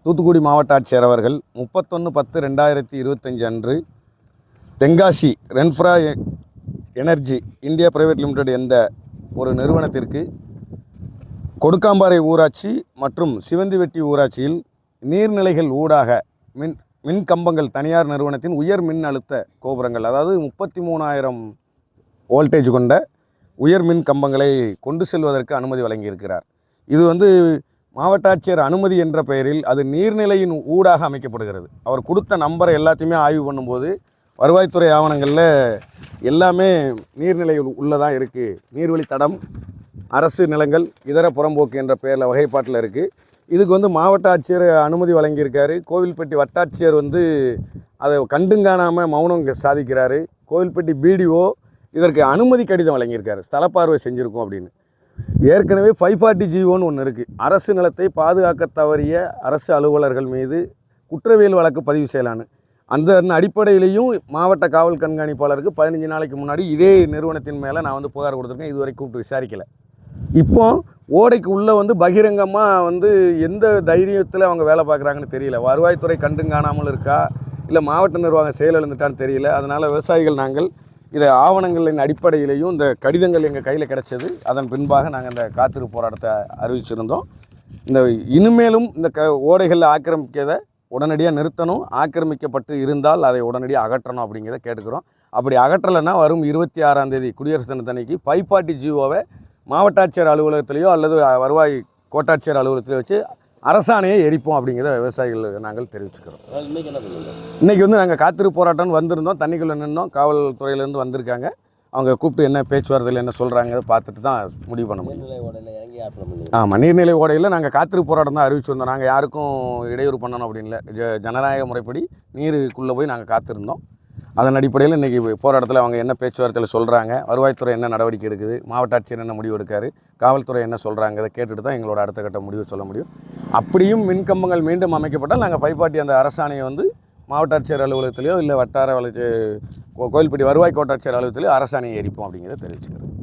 தூத்துக்குடி மாவட்ட ஆட்சியர் அவர்கள் 31/10/2025 அன்று Tenkasi Renfra energy India private limited என்ற ஒரு நிறுவனத்திற்கு கொடுக்காம்பாறை ஊராட்சி மற்றும் சிவந்திவெட்டி ஊராட்சியில் நீர்நிலைகள் ஊடாக மின் கம்பங்கள் தனியார் நிறுவனத்தின் உயர் மின் அழுத்த கோபுரங்கள், அதாவது 33,000 வோல்டேஜ் கொண்ட உயர் மின் கம்பங்களை கொண்டு செல்வதற்கு அனுமதி வழங்கியிருக்கிறார். இது மாவட்ட ஆட்சியர் அனுமதி என்ற பெயரில் அது நீர்நிலையின் ஊடாக அமைக்கப்படுகிறது. அவர் கொடுத்த நம்பரை எல்லாத்தையுமே ஆய்வு பண்ணும்போது வருவாய்த்துறை ஆவணங்களில் எல்லாமே நீர்நிலை உள்ளதான் இருக்குது. நீர்வழித்தடம், அரசு நிலங்கள், இதர புறம்போக்கு என்ற பெயரில் வகைப்பாட்டில் இருக்குது. இதுக்கு மாவட்ட ஆட்சியர் அனுமதி வழங்கியிருக்காரு. கோவில்பட்டி வட்டாட்சியர் அதை கண்டுங்காணாமல் மௌனம் சாதிக்கிறாரு. கோவில்பட்டி பிடிஓ இதற்கு அனுமதி கடிதம் வழங்கியிருக்காரு, ஸ்தலப்பார்வை செஞ்சுருக்கோம் அப்படின்னு. ஏற்கனவே 540G1 ஒன்று இருக்குது. அரசு நிலத்தை பாதுகாக்க தவறிய அரசு அலுவலர்கள் மீது குற்றவியல் வழக்கு பதிவு செய்யலான்னு. அந்த அடிப்படையிலையும் மாவட்ட காவல் கண்காணிப்பாளருக்கு 15 நாளைக்கு முன்னாடி இதே நிறுவனத்தின் மேலே நான் புகார் கொடுத்துருக்கேன். இதுவரை கூப்பிட்டு விசாரிக்கலை. இப்போ ஓடைக்கு உள்ளே பகிரங்கமாக எந்த தைரியத்தில் அவங்க வேலை பார்க்குறாங்கன்னு தெரியல. வருவாய்த்துறை கண்டுங்காணாமல் இருக்கா, இல்லை மாவட்ட நிர்வாகம் செயலிழந்துட்டான்னு தெரியல. அதனால் விவசாயிகள் நாங்கள் இதை ஆவணங்களின் அடிப்படையிலையும் இந்த கடிதங்கள் எங்கள் கையில் கிடச்சது. அதன் பின்பாக நாங்கள் இந்த காத்திருப்பு போராட்டத்தை அறிவிச்சிருந்தோம். இனிமேலும் இந்த ஓடைகளில் ஆக்கிரமிக்கிறதை உடனடியாக நிறுத்தணும். ஆக்கிரமிக்கப்பட்டு இருந்தால் அதை உடனடியாக அகற்றணும் அப்படிங்கிறத கேட்டுக்கிறோம். அப்படி அகற்றலைன்னா வரும் 26ஆம் தேதி குடியரசு தினத்தன்னைக்கு 540G1 மாவட்ட ஆட்சியர் அலுவலகத்திலேயோ அல்லது வருவாய் கோட்டாட்சியர் அலுவலகத்திலேயோ வச்சு அரசாணையை எரிப்போம் அப்படிங்கிறத விவசாயிகள் நாங்கள் தெரிவிச்சுக்கிறோம். இன்றைக்கி நாங்கள் காத்திருப்பு போராட்டம் வந்திருந்தோம். தண்ணிக்குள்ளே நின்றோம். காவல்துறையிலேருந்து வந்திருக்காங்க. அவங்க கூப்பிட்டு என்ன பேச்சுவார்த்தையில் என்ன சொல்கிறாங்க பார்த்துட்டு தான் முடிவு பண்ண முடியும். ஆமாம், நீர்நிலை ஓடையில் நாங்கள் காத்திருப்பு போராட்டம் தான் அறிவிச்சிருந்தோம். நாங்கள் யாருக்கும் இடையூறு பண்ணணும் அப்படின்னு இல்லை. ஜனநாயக முறைப்படி நீருக்குள்ளே போய் நாங்கள் காத்திருந்தோம். அதன் அடிப்படையில் இன்றைக்கி போராட்டத்தில் அவங்க என்ன பேச்சுவார்த்தையில் சொல்கிறாங்க, வருவாய்த்துறை என்ன நடவடிக்கை எடுக்குது, மாவட்ட ஆட்சியர் என்ன முடிவு எடுக்காரு, காவல்துறை என்ன சொல்கிறாங்கிறத கேட்டுட்டு தான் எங்களோட அடுத்த கட்ட முடிவு சொல்ல முடியும். அப்படியும் மின்கம்பங்கள் மீண்டும் அமைக்கப்பட்டால் நாங்கள் 540 அந்த அரசாணையை மாவட்ட ஆட்சியர் அலுவலகத்திலையோ இல்லை வட்டார கோவில்பட்டி வருவாய் கோட்டாட்சியர் அலுவலகத்திலையோ அரசாணையை எரிப்போம் அப்படிங்கிறத தெரிவிச்சுக்கிறேன்.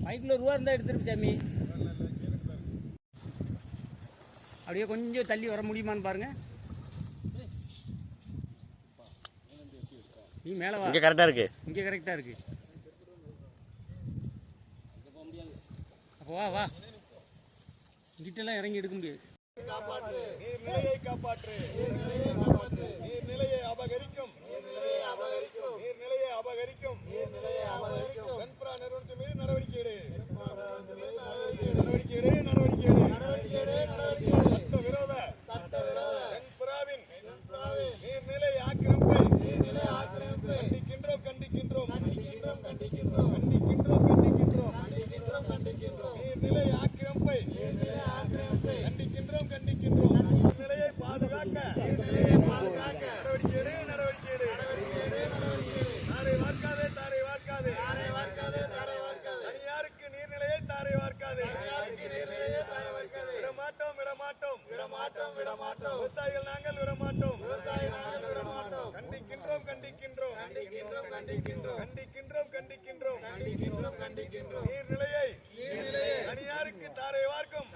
பைக்கில் ரூபா இருந்தால் எடுத்துருப்பு சாமி. அப்படியே கொஞ்சம் தள்ளி வர முடியுமான்னு பாருங்க. நீ மேலே வா. இங்கே கரெக்டாக இருக்குது. இங்கே கரெக்டாக இருக்குது. அப்போ வா வா. இங்கிட்டெல்லாம் இறங்கி எடுக்க முடியாது. நீர்நிலையை காப்பாற்று. நீர்நிலையை அபகரிக்கும். நீர்நிலையை அபகரிக்கும். வெண்புறா நிறுவனத்தின் மீது நடவடிக்கை எடு. சட்டவிரோத வெண்புறாவின் நீர்நிலை ஆக்கிரமிப்பை கண்டிக்கின்றோம். நீர்நிலை ஆக்கிரமிப்பை கண்டிக்கின்றோம். நீர்நிலையை பாதுகாக்க நடவடிக்கை எடு. தாரை வார்க்காதே. தனியாருக்கு நீர்நிலையை தாரை வார்க்காதே. விடமாட்டோம். விவசாயிகள் நாங்கள் விடமாட்டோம். கண்டிக்கின்றோம். நீர்நிலையை தனியாருக்கு தாரை வார்க்கும்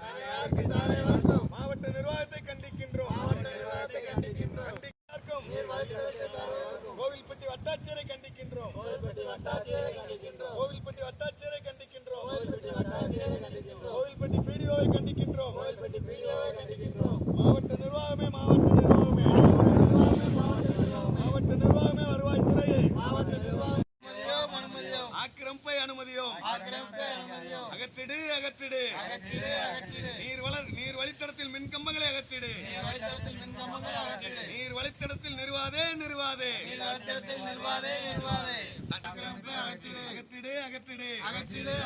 மாவட்ட நிர்வாகத்தை கண்டிக்கின்றோம். கோவில்பட்டி வட்டாட்சியரை கண்டிக்கின்றோம். கோவில்பட்டி பிடிஓவை கண்டிக்கின்றோம். மாவட்ட நிர்வாகமே வருவாய்த்துறையை ஆக்கிரமிப்பை அனுமதியோம். அகற்றிடு. நீர் வழித்தடத்தில் மின்கம்பங்களை அகற்றிடு. நீர் வழித்தடத்தில் நிறுவாதே. அகற்றிடு.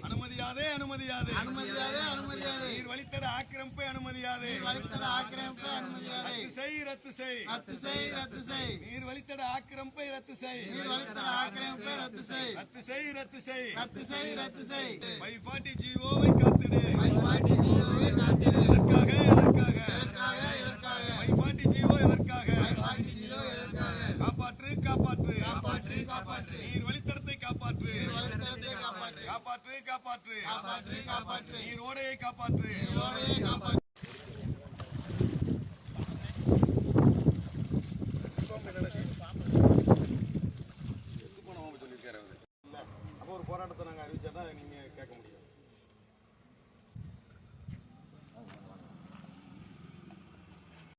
அனுமதியா அனுமதியாதே அனுமதியாதே அனுமதியாதே அனுமதியாதே நீர் வழித்தட ஆக்கிரமிப்பை அனுமதியாதே வழித்தட ஆக்கிரமிப்பை அனுமதியாதே ரத்து செய் ரத்து செய் ரத்து செய் ரத்து செய் நீர் வழித்தட ஆக்கிரமிப்பை ரத்து செய் நீர் வழித்தட ஆக்கிரமிப்பை ரத்து செய் ரத்து செய் ரத்து செய் ரத்து செய் ரத்து செய் 540 ஜிஓவை காத்திடு 540 ஜிஓவை காத்திடு எதற்காக எதற்காக எதற்காக எதற்காக 540 ஜிஓ எதற்காக 540 ஜிஓ எதற்காக காப்பாற்று காப்பாற்று காப்பாற்று காப்பாற்று நீர் வழித்தடத்தை காப்பாற்று வழித்தடத்தை காப்பாற்று காப்பாற்று காப்பாற்று காப்பாற்று காப்பாற்று நீர் ஓடையை காப்பாற்று ஓடையை காப்பாற்று